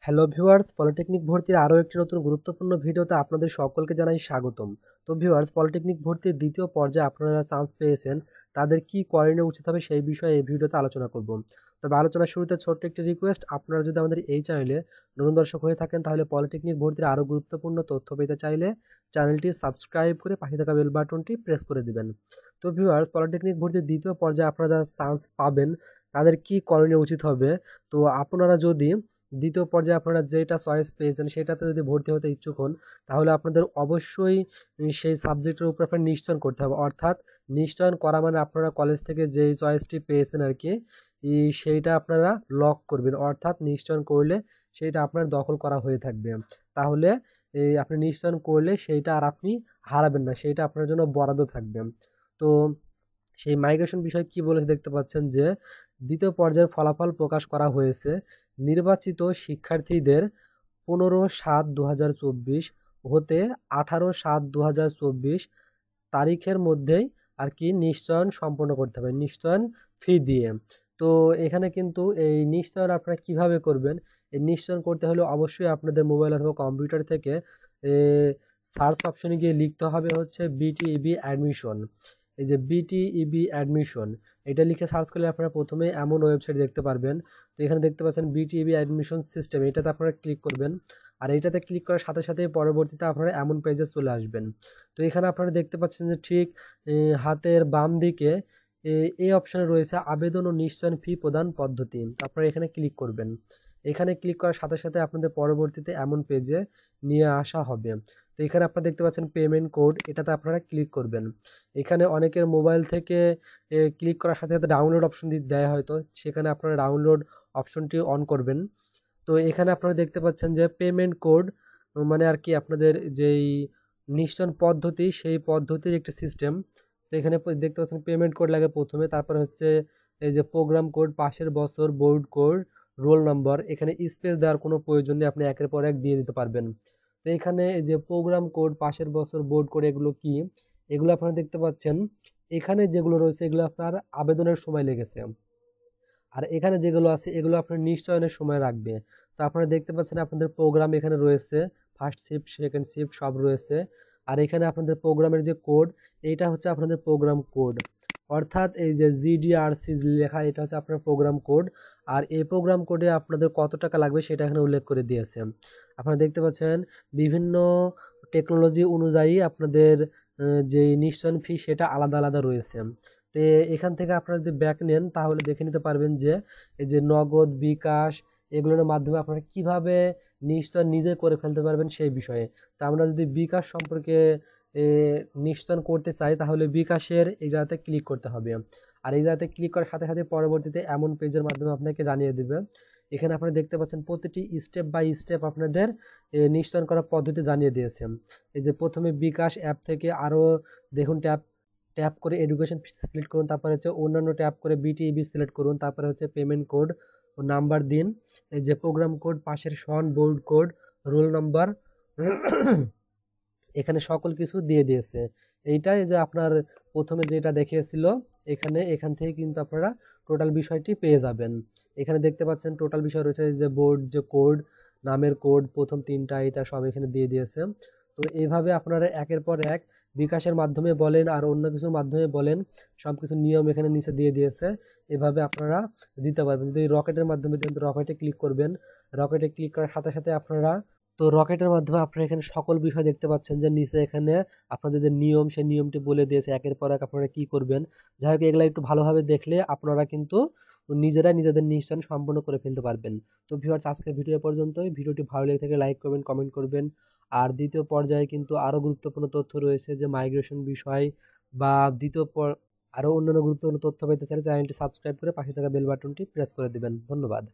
Hello viewers, polytechnic ভর্তির আরও একটি নতুন গুরুত্বপূর্ণ ভিডিওতে আপনাদের সকলকে জানাই স্বাগতম। তো ভিউয়ার্স, পলিটেকনিক ভর্তির দ্বিতীয় পর্যায়ে আপনারা চান্স পেয়েছেন, তাদের কি করণীয় উচিত হবে সেই বিষয়ে এই ভিডিওতে আলোচনা করব। তবে আলোচনার শুরুতে ছোট্ট একটি রিকোয়েস্ট, আপনারা যদি আমাদের এই চ্যানেলে নতুন দর্শক হয়ে থাকেন তাহলে পলিটেকনিক ভর্তির আরও গুরুত্বপূর্ণ তথ্য পেতে চাইলে চ্যানেলটি সাবস্ক্রাইব করে পাশে থাকা বেল বাটনটি প্রেস করে দিবেন। তো ভিউয়ার্স, পলিটেকনিক ভর্তির দ্বিতীয় পর্যায়ে আপনারা চান্স পাবেন, তাদের কি করণীয় উচিত হবে। তো আপনারা যদি দ্বিতীয় পর্যায়ে আপনারা যেটা চয়েস পেয়েছেন সেটাতে যদি ভর্তি হতে ইচ্ছুক হন, তাহলে আপনাদের অবশ্যই সেই সাবজেক্টের উপর আপনার নিশ্চয়ন করতে হবে। অর্থাৎ নিশ্চয়ন করা মানে আপনারা কলেজ থেকে যেই চয়েসটি পেয়েছেন আর কি, সেইটা আপনারা লক করবেন। অর্থাৎ নিশ্চয়ন করলে সেইটা আপনার দখল করা হয়ে থাকবে। তাহলে এই আপনি নিশ্চয়ন করলে সেইটা আর আপনি হারাবেন না, সেইটা আপনার জন্য বরাদ্দ থাকবে। তো সেই মাইগ্রেশন বিষয়ে কি বলেছে দেখতে পাচ্ছেন যে দ্বিতীয় পর্যায়ের ফলাফল প্রকাশ করা হয়েছে। নির্বাচিত শিক্ষার্থীদের 15/7/2024 হতে 18/7/2024 তারিখের মধ্যেই আর কি নিশ্চয়ন সম্পন্ন করতে হবে, নিশ্চয়ন ফি দিয়ে। তো এখানে কিন্তু এই নিশ্চয়ন আপনারা কিভাবে করবেন, এই নিশ্চয়ন করতে হলে অবশ্যই আপনাদের মোবাইল অথবা কম্পিউটার থেকে সার্চ অপশনে গিয়ে লিখতে হবে হচ্ছে বিটিইবি অ্যাডমিশন। এই যে বিটিইবি অ্যাডমিশন, এটা লিখে সার্চ করলে আপনারা প্রথমে এমন ওয়েবসাইট দেখতে পারবেন। তো এখানে দেখতে পাচ্ছেন বিটিইবি অ্যাডমিশন সিস্টেম, এটাতে আপনারা ক্লিক করবেন। আর এইটাতে ক্লিক করার সাথে সাথে পরবর্তীতে আপনারা এমন পেজে চলে আসবেন। তো এখানে আপনারা দেখতে পাচ্ছেন যে ঠিক হাতের বাম দিকে এই অপশনে রয়েছে আবেদন ও নিশ্চয়ন ফি প্রদান পদ্ধতি। আপনারা এখানে ক্লিক করবেন। এখানে ক্লিক করার সাথে সাথে আপনাদের পরবর্তীতে এমন পেজে নিয়ে আসা হবে। তো এখানে আপনারা দেখতে পাচ্ছেন পেমেন্ট কোড, এটাতে আপনারা ক্লিক করবেন। এখানে অনেকের মোবাইল থেকে ক্লিক করার সাথে সাথে ডাউনলোড অপশন দেয় হয়তো, সেখানে আপনারা ডাউনলোড অপশনটি অন করবেন। তো এখানে আপনারা দেখতে পাচ্ছেন যে পেমেন্ট কোড মানে আর কি আপনাদের যেই নিশ্চয়ন পদ্ধতি সেই পদ্ধতির একটি সিস্টেম। তো এখানে দেখতে পাচ্ছেন পেমেন্ট কোড লাগে প্রথমে, তারপরে হচ্ছে এই যে প্রোগ্রাম কোড, পাশের বছর, বোর্ড কোড, রোল নম্বর। এখানে স্পেস দেওয়ার কোনো প্রয়োজন নেই, আপনি একের পর এক দিয়ে দিতে পারবেন। তো এখানে এই যে প্রোগ্রাম কোড, পাশের বছর, বোর্ড কোড, এগুলো কি, এগুলো আপনারা দেখতে পাচ্ছেন। এখানে যেগুলো রয়েছে এগুলো আপনার আবেদনের সময় লেগেছে, আর এখানে যেগুলো আছে এগুলো আপনার নিশ্চয়নের সময় রাখবে। তো আপনারা দেখতে পাচ্ছেন আপনাদের প্রোগ্রাম এখানে রয়েছে, ফার্স্ট শিফট, সেকেন্ড শিফট সব রয়েছে। আর এখানে আপনাদের প্রোগ্রামের যে কোড, এইটা হচ্ছে আপনাদের প্রোগ্রাম কোড। অর্থাৎ এই যে জিডিআরসি লেখা, এটা হচ্ছে আপনার প্রোগ্রাম কোড। আর এই প্রোগ্রাম কোডে আপনাদের কত টাকা লাগবে সেটা এখানে উল্লেখ করে দিয়েছে। আপনারা দেখতে পাচ্ছেন বিভিন্ন টেকনোলজি অনুযায়ী আপনাদের যে নিশ্চয়ন ফি সেটা আলাদা আলাদা রয়েছে। তো এখান থেকে আপনারা যদি ব্যাক নেন তাহলে দেখে নিতে পারবেন যে এই যে নগদ, বিকাশ, এগুলোর মাধ্যমে আপনারা কিভাবে নিশ্চয়ন নিজে করে ফেলতে পারবেন সেই বিষয়ে। তা আমরা যদি বিকাশ সম্পর্কে নিশ্চয়ন করতে চাই তাহলে বিকাশের এই জায়গাতে ক্লিক করতে হবে। আর এই জায়গাতে ক্লিক করার সাথে সাথে পরবর্তীতে এমন পেজের মাধ্যমে আপনাকে জানিয়ে দেবে। এখানে আপনারা দেখতে পাচ্ছেন প্রতিটি স্টেপ বাই স্টেপ আপনাদের নিশ্চয়ন করার পদ্ধতি জানিয়ে দিয়েছে। এই যে প্রথমে বিকাশ অ্যাপ থেকে আরও দেখুন, ট্যাপ ট্যাপ করে এডুকেশন সিলেক্ট করুন, তারপরে হচ্ছে অন্যান্য ট্যাপ করে বিটিইবি সিলেক্ট করুন, তারপরে হচ্ছে পেমেন্ট কোড ও নাম্বার দিন। এই যে প্রোগ্রাম কোড, পাশের সন, বোর্ড কোড, রোল নাম্বার, এখানে সকল কিছু দিয়ে দিয়েছে। এইটাই যে আপনার প্রথমে যেটা দেখিয়েছিল, এখান থেকে কিন্তু আপনারা টোটাল বিষয়টি পেয়ে যাবেন। এখানে দেখতে পাচ্ছেন টোটাল বিষয় রয়েছে যে বোর্ড যে কোড, নামের কোড, প্রথম তিনটা, এটা সব এখানে দিয়ে দিয়েছে। তো এইভাবে আপনারা একের পর এক বিকাশের মাধ্যমে বলেন আর অন্য কিছুর মাধ্যমে বলেন, সব কিছু নিয়ম এখানে নিচে দিয়ে দিয়েছে। এভাবে আপনারা দিতে পারবেন। যদি রকেটের মাধ্যমে দেন, রকেটে ক্লিক করবেন। রকেটে ক্লিক করার সাথে সাথে আপনারা, তো রকেটের মাধ্যমে আপনারা এখানে সকল বিষয় দেখতে পাচ্ছেন যে নিচে এখানে আপনাদের যে নিয়ম, সেই নিয়মটি বলে দিয়েছে একের পর এক আপনারা কি করবেন। যাই হোক, এগুলা একটু ভালোভাবে দেখলে আপনারা কিন্তু নিজেরাই নিজেদের নিশ্চয়ন সম্পন্ন করে ফেলতে পারবেন। তো ভিউয়ার্স, আজকের ভিডিও পর্যন্তই। ভিডিওটি ভালো লেগে থাকলে লাইক করবেন, কমেন্ট করবেন। আর দ্বিতীয় পর্যায়ে কিন্তু আরও গুরুত্বপূর্ণ তথ্য রয়েছে, যে মাইগ্রেশন বিষয় বা আরও অন্যান্য গুরুত্বপূর্ণ তথ্য পেতে চাইলে চ্যানেলটি সাবস্ক্রাইব করে পাশে থাকা বেল বাটনটি প্রেস করে দিবেন। ধন্যবাদ।